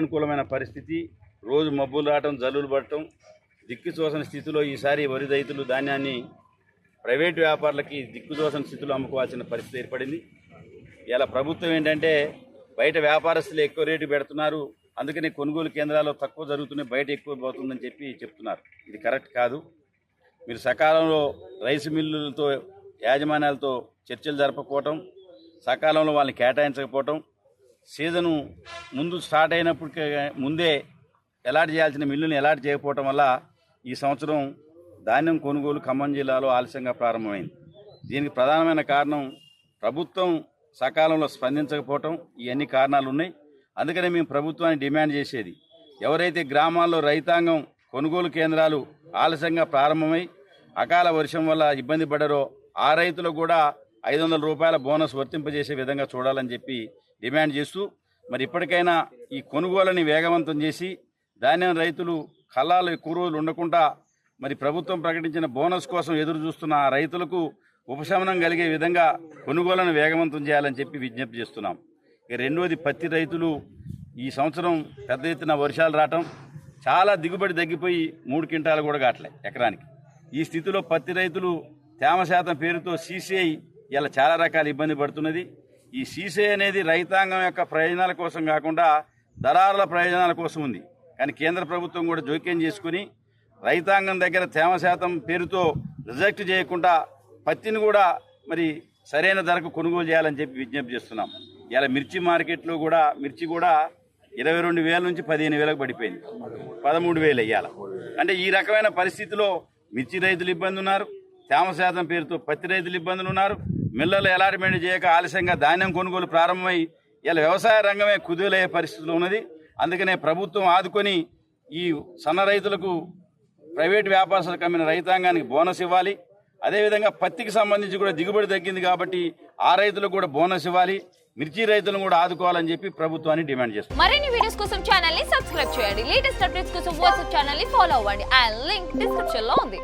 అననుకూలమైన పరిస్థితి, రోజు మబ్బులు రావటం, జల్లులు పడటం, దిక్కుచోసని స్థితిలో ఈసారి వరి రైతులు ధాన్యాన్ని ప్రైవేటు వ్యాపారులకి దిక్కుచోసని స్థితిలో అమ్ముకోవాల్సిన పరిస్థితి ఏర్పడింది. ఇలా ప్రభుత్వం ఏంటంటే బయట వ్యాపారస్తులు ఎక్కువ రేటు పెడుతున్నారు, అందుకని కొనుగోలు కేంద్రాల్లో తక్కువ జరుగుతున్నాయి, బయట ఎక్కువ పోతుందని చెప్తున్నారు. ఇది కరెక్ట్ కాదు. మీరు సకాలంలో రైస్ మిల్లులతో యాజమాన్యాలతో చర్చలు జరపకపోవటం, సకాలంలో వాళ్ళని కేటాయించకపోవటం, సీజను ముందు స్టార్ట్ అయినప్పటికీ ముందే అలాట్ చేయాల్సిన మిల్లుని అలాట్ చేయకపోవటం వల్ల ఈ సంవత్సరం ధాన్యం కొనుగోలు ఖమ్మం జిల్లాలో ఆలస్యంగా ప్రారంభమైంది. దీనికి ప్రధానమైన కారణం ప్రభుత్వం సకాలంలో స్పందించకపోవటం. ఇవన్నీ కారణాలు ఉన్నాయి. అందుకనే మేము ప్రభుత్వాన్ని డిమాండ్ చేసేది, ఎవరైతే గ్రామాల్లో రైతాంగం కొనుగోలు కేంద్రాలు ఆలస్యంగా ప్రారంభమై అకాల వర్షం వల్ల ఇబ్బంది పడారో ఆ రైతులకు కూడా 500 రూపాయల బోనస్ వర్తింపజేసే విధంగా చూడాలని చెప్పి డిమాండ్ చేస్తూ, మరి ఇప్పటికైనా ఈ కొనుగోలుని వేగవంతం చేసి ధాన్యం రైతులు కళ్ళాలు ఎక్కువ రోజులు ఉండకుండా మరి ప్రభుత్వం ప్రకటించిన బోనస్ కోసం ఎదురు చూస్తున్న ఆ రైతులకు ఉపశమనం కలిగే విధంగా కొనుగోలను వేగవంతం చేయాలని చెప్పి విజ్ఞప్తి చేస్తున్నాం. ఇక రెండోది, పత్తి రైతులు ఈ సంవత్సరం పెద్ద ఎత్తున వర్షాలు రావటం, చాలా దిగుబడి తగ్గిపోయి 3 క్వింటాలు కూడా కావట్లే ఎకరానికి. ఈ స్థితిలో పత్తి రైతులు తేమ శాతం పేరుతో సీసీఐ ఇలా చాలా రకాల ఇబ్బంది పడుతున్నది. ఈ సీసీఐ అనేది రైతాంగం యొక్క ప్రయోజనాల కోసం కాకుండా దళారుల ప్రయోజనాల కోసం ఉంది. కానీ కేంద్ర ప్రభుత్వం కూడా జోక్యం చేసుకుని రైతాంగం దగ్గర తేమ శాతం పేరుతో రిజెక్ట్ చేయకుండా పత్తిని కూడా మరి సరైన ధరకు కొనుగోలు చేయాలని చెప్పి విజ్ఞప్తి చేస్తున్నాం. ఇలా మిర్చి మార్కెట్లో కూడా మిర్చి కూడా 22,000 నుంచి 15,000కు పడిపోయింది, 13,000 అయ్యాల. అంటే ఈ రకమైన పరిస్థితిలో మిర్చి రైతులు ఇబ్బంది ఉన్నారు, తేమ శాతం పేరుతో పత్తి రైతులు ఇబ్బందులు ఉన్నారు. మిల్లర్లు అలాట్మెంట్ చేయక ఆలస్యంగా ధాన్యం కొనుగోలు ప్రారంభమై ఇలా వ్యవసాయ రంగమే కుదేలయ్యే పరిస్థితిలో ఉన్నది. అందుకనే ప్రభుత్వం ఆదుకొని ఈ సన్న రైతులకు, ప్రైవేటు వ్యాపారస్తులకు అమ్మిన రైతాంగానికి బోనస్ ఇవ్వాలి. అదేవిధంగా పత్తికి సంబంధించి కూడా దిగుబడి తగ్గింది కాబట్టి ఆ రైతులకు కూడా బోనస్ ఇవ్వాలి. మిర్చి రైతులను కూడా ఆదుకోవాలని చెప్పి ప్రభుత్వాన్ని డిమాండ్ చేస్తుంది. మరిన్ని వీడియోస్ కోసం ఛానల్ ని సబ్స్క్రైబ్ చేయండి. లేటెస్ట్ అప్డేట్స్ కోసం వాట్సాప్ ఛానల్ ని ఫాలో అవ్వండి. ఆ లింక్ డిస్క్రిప్షన్ లో ఉంది.